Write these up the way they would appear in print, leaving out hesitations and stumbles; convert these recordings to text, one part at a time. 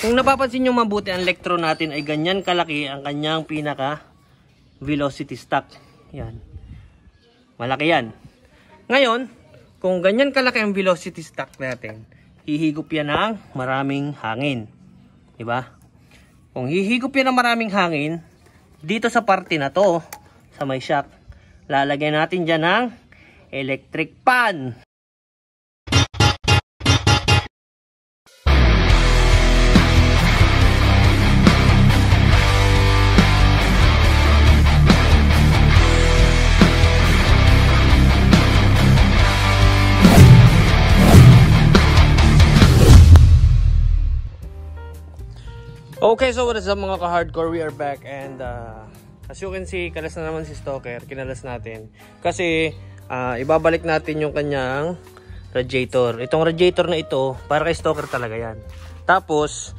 Kung napapansin nyo mabuti, ang Lectron natin ay ganyan kalaki ang kanyang pinaka velocity stack. Yan. Malaki yan. Ngayon, kung ganyan kalaki ang velocity stack natin, hihigop yan ng maraming hangin. Diba? Kung hihigop yan ng maraming hangin, dito sa parte na to, sa may shock, lalagyan natin dyan ng electric fan. Okay, so what is up mga ka-hardcore, we are back and as you can see, kalas na naman si Stalker, kinalas natin. Kasi ibabalik natin yung kanyang radiator. Itong radiator na ito, para kay Stalker talaga yan. Tapos,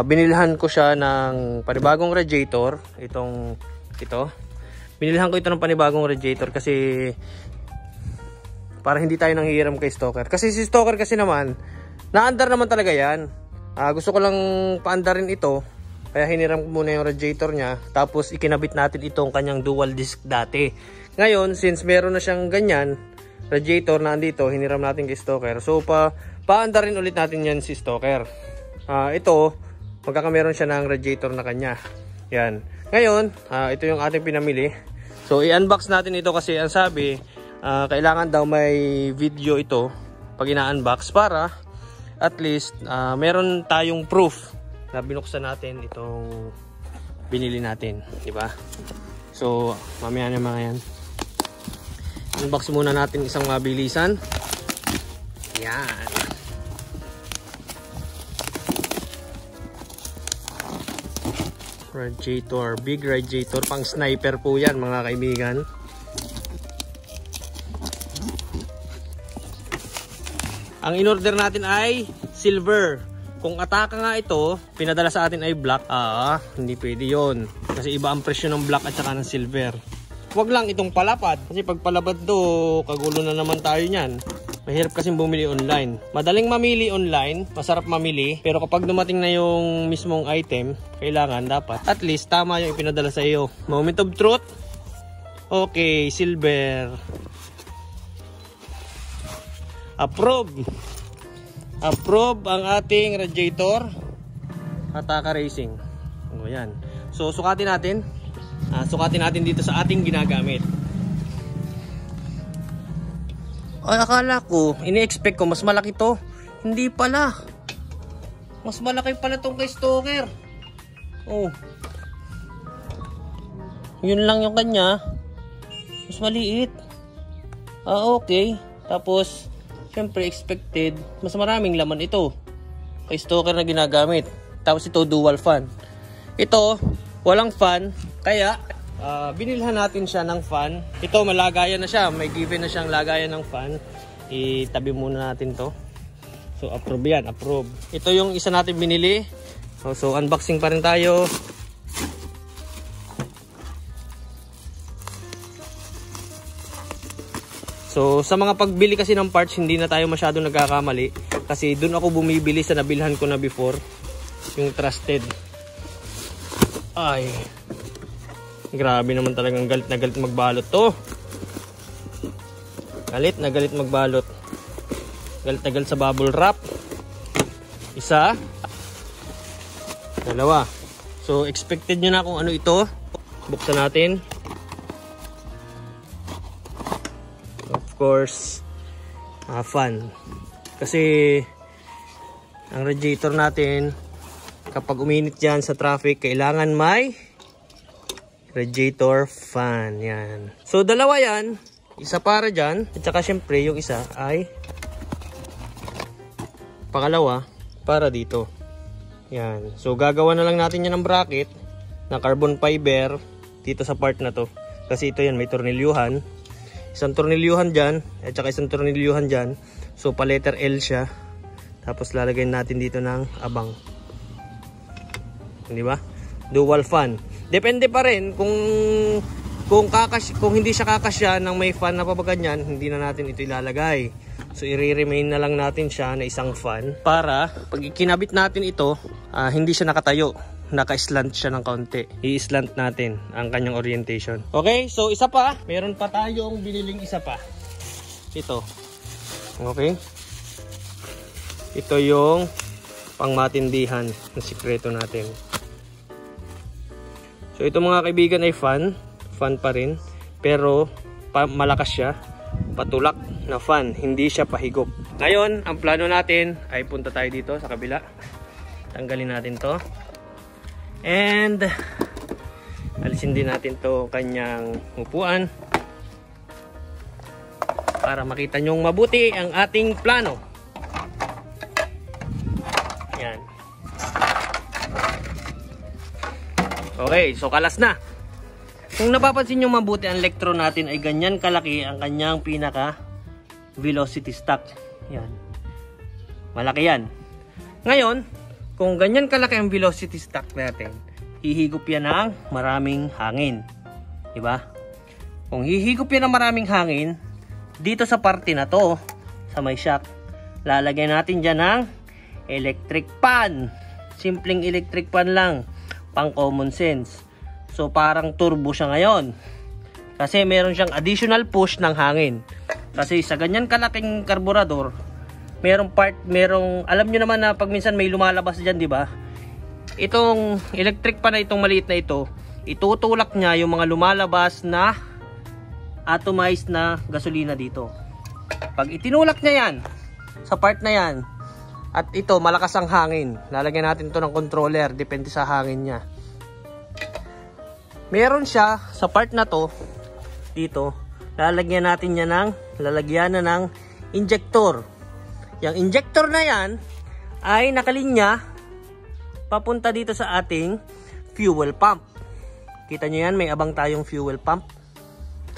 binilhan ko siya ng panibagong radiator. Ito. Binilhan ko ito ng panibagong radiator kasi para hindi tayo nanghihiram kay Stalker. Kasi si Stalker kasi naman, naandar naman talaga yan. Gusto ko lang paandarin ito, kaya hiniram ko muna yung radiator niya, tapos ikinabit natin itong kanyang dual disc dati. Ngayon, since meron na siyang ganyan radiator na andito, hiniram natin kay Stalker, so paandarin ulit natin yan si Stalker. Ito, magkakameron siya ng radiator na kanya. Yan. Ngayon, ito yung ating pinamili. So i-unbox natin ito kasi ang sabi, kailangan daw may video ito pag ina-unbox para at least meron tayong proof na binuksan natin itong binili natin, di ba? So mamaya na mga yan, unbox muna natin isang mabilisan. Yan. Radiator, big radiator, pang sniper po yan mga kaibigan. Ang in-order natin ay silver. Kung ataka nga ito, pinadala sa atin ay black. Hindi pwede yun. Kasi iba ang presyo ng black at saka ng silver. Huwag lang itong palapad. Kasi pag palapad do, kagulo na naman tayo nyan. Mahirap kasi bumili online. Madaling mamili online, masarap mamili. Pero kapag dumating na yung mismong item, kailangan dapat at least tama yung ipinadala sa iyo. Moment of truth. Okay, silver. Approve ang ating radiator Ataka Racing. O yan. So sukatin natin. Sukatin natin dito sa ating ginagamit. Ay, akala ko, ini-expect ko mas malaki to. Hindi pala. Mas malaki pala tong kay Stalker. Oh. Yun lang yung kanya. Mas maliit. Okay. Tapos siyempre expected, mas maraming laman ito kay Stalker na ginagamit. Tapos ito dual fan. Ito walang fan, kaya binilhan natin siya ng fan. Ito malagayan na siya, may given na siyang lagayan ng fan. Itabi muna natin to. So approve yan, approve. Ito yung isa natin binili. So unboxing pa rin tayo. So sa mga pagbili kasi ng parts, hindi na tayo masyadong nagkakamali. Kasi dun ako bumibili sa nabilhan ko na before. Yung trusted. Ay. Grabe naman talagang galit na galit magbalot to. Galit na galit magbalot. Galit na galit sa bubble wrap. Isa. Dalawa. So expected nyo na kung ano ito. Buksan natin. Course fan kasi ang radiator natin kapag uminit dyan sa traffic kailangan may radiator fan. Yan, so dalawa yan, isa para dyan at saka syempre yung isa ay pangalawa para dito. Yan, so gagawa na lang natin yan ng bracket na carbon fiber dito sa part na to kasi ito yan may tornilyuhan. Isang tornilyuhan dyan at saka isang tornilyuhan dyan. So pa letter L siya. Tapos lalagyan natin dito ng abang. Di ba? Dual fan. Depende pa rin kung hindi siya kakasya ng may fan na pabaganyan, hindi na natin ito ilalagay. So i-remain na lang natin siya na isang fan para pag kinabit natin ito, hindi siya nakatayo. Naka-slant siya ng kaunti. I-slant natin ang kanyang orientation. Okay, so isa pa. Meron pa tayong biniling isa pa. Ito. Okay. Ito yung pangmatindihan ng sikreto natin. So ito mga kaibigan ay fan. Fan pa rin. Pero malakas siya. Patulak na fan. Hindi siya pahigop. Ngayon, ang plano natin ay punta tayo dito sa kabila. Tanggalin natin to. And alisin din natin to kanyang upuan para makita nyong mabuti ang ating plano. Yan. Okay, so kalas na. Kung napapansin nyo mabuti, ang Lectron natin ay ganyan kalaki ang kanyang pinaka velocity stack. Yan. Malaki yan. Ngayon, kung ganyan kalaki ang velocity stack natin, hihigop yan ng maraming hangin. Diba? Kung hihigop yan ng maraming hangin, dito sa parte na to, sa may shock, lalagyan natin dyan ng electric fan. Simpleng electric fan lang. Pang common sense. So parang turbo siya ngayon. Kasi meron siyang additional push ng hangin. Kasi sa ganyan kalaking karburador, alam nyo naman na pag minsan may lumalabas dyan, di ba? Itong electric pan na itong maliit na ito, itutulak niya yung mga lumalabas na atomized na gasolina dito. Pag itinulak niya yan, sa part na yan, at ito, malakas ang hangin, lalagyan natin to ng controller, depende sa hangin niya. Meron siya, sa part na to, dito, lalagyan natin niya lalagyan na ng injector. Yung injector na yan ay nakalinya papunta dito sa ating fuel pump. Kita nyo yan, may abang tayong fuel pump.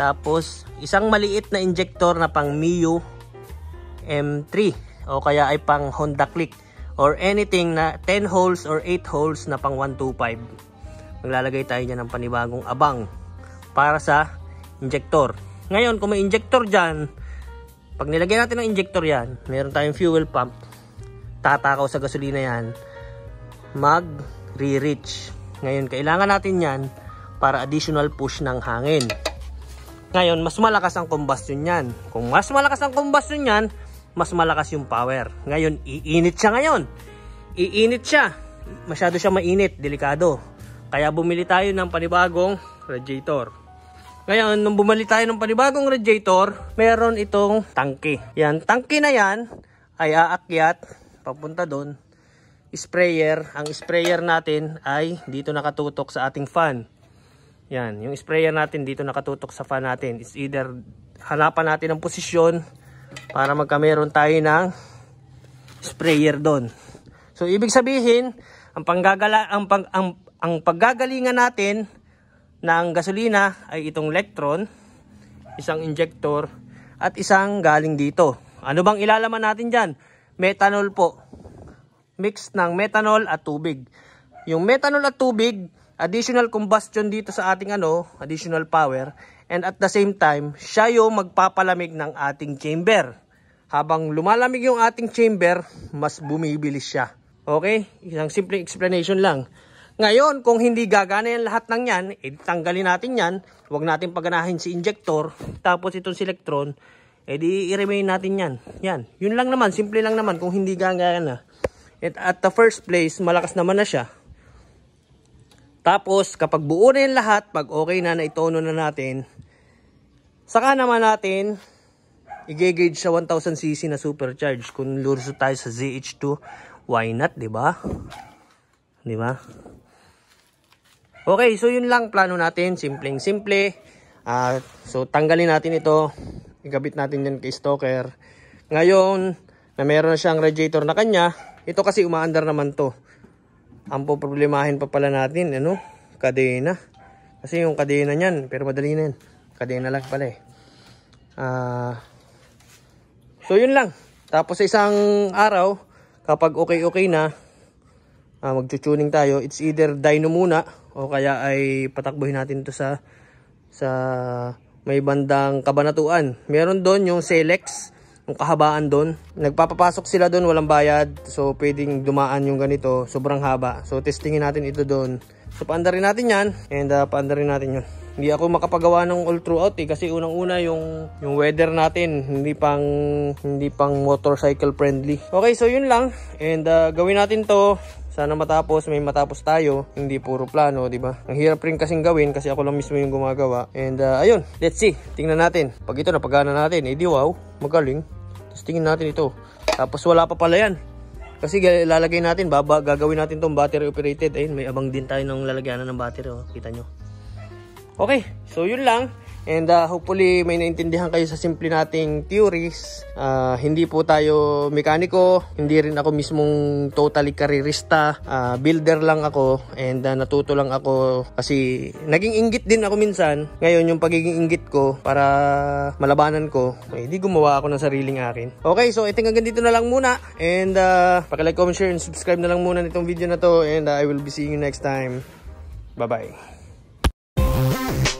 Tapos isang maliit na injector na pang Mio M3 o kaya ay pang Honda Click or anything na 10 holes or 8 holes na pang 125. Maglalagay tayo dyan ng panibagong abang para sa injector. Ngayon kung may injector dyan, pag nilagay natin ng injector yan, meron tayong fuel pump, tatakaw sa gasolina yan, mag-re-reach. Ngayon, kailangan natin yan para additional push ng hangin. Ngayon, mas malakas ang combustion yan. Kung mas malakas ang combustion yan, mas malakas yung power. Ngayon, iinit siya ngayon. Iinit siya. Masyado siya mainit, delikado. Kaya bumili tayo ng panibagong radiator. Ngayon, nung bumili tayo ng panibagong radiator, meron itong tangke. Yan, tangke na yan ay aakyat, papunta doon. Sprayer, ang sprayer natin ay dito nakatutok sa ating fan. Yan, yung sprayer natin dito nakatutok sa fan natin. It's either hanapan natin ang posisyon para magkameron tayo ng sprayer doon. So, ibig sabihin, ang paggagalingan natin ng gasolina ay itong Lectron, isang injector, at isang galing dito. Ano bang ilalaman natin dyan? Methanol po. Mix ng methanol at tubig. Yung methanol at tubig, additional combustion dito sa ating additional power. And at the same time, siya yung magpapalamig ng ating chamber. Habang lumalamig yung ating chamber, mas bumibilis siya. Okay? Isang simple explanation lang. Ngayon, kung hindi gagana yan lahat ng yan, tanggalin natin yan. Huwag natin paganahin si injector. Tapos itong si Lectron, i-remain natin yan. Yan. Yun lang naman. Simple lang naman kung hindi gagana. At the first place, malakas naman na siya. Tapos, kapag buo na yan lahat, pag okay na itono na natin, saka naman natin i-gauge sa 1000cc na supercharge. Kung lurso tayo sa ZH2, why not, diba? Diba? Okay, so yun lang plano natin. Simpleng-simple. So, tanggalin natin ito. Igabit natin yan kay Stoker. Ngayon, na meron na siyang radiator na kanya, ito kasi umaandar naman to. Ang problemahin pa pala natin, kadena. Kasi yung kadena niyan, pero madali na yan. Kadena lang pala eh. So, yun lang. Tapos sa isang araw, kapag okay na, mag-tuning tayo, it's either dyno muna o kaya ay patakbuhin natin to sa may bandang Kabanatuan. Meron doon yung Selex yung kahabaan doon. Nagpapapasok sila doon, walang bayad. So, pwedeng dumaan yung ganito. Sobrang haba. So, testingin natin ito doon. So, paandarin natin yan. And, paandarin natin yun. Hindi ako makapagawa ng all throughout kasi unang-una yung weather natin hindi pang motorcycle friendly. Okay, so yun lang. And, gawin natin to. Sana matapos, may matapos tayo. Hindi puro plano, di ba? Ang hirap rin kasing gawin kasi ako lang mismo yung gumagawa. And ayun, let's see. Tingnan natin. Pag ito napagana natin, di wow, magaling. Tapos tingin natin ito. Tapos wala pa pala yan. Kasi lalagay natin, gagawin natin tong battery operated. Ayun, may abang din tayo ng lalagyanan ng battery. Oh. Kita nyo. Okay, so yun lang. And hopefully may naintindihan kayo sa simple nating theories. Hindi po tayo mekaniko, hindi rin ako mismong totally karerista. Builder lang ako and natuto lang ako kasi naging inggit din ako minsan. Ngayon yung pagiging inggit ko para malabanan ko, di gumawa ako ng sariling akin. Okay, so I think hanggang dito na lang muna. And paki-like, comment, share, and subscribe na lang muna nitong video na to. And I will be seeing you next time. Bye-bye.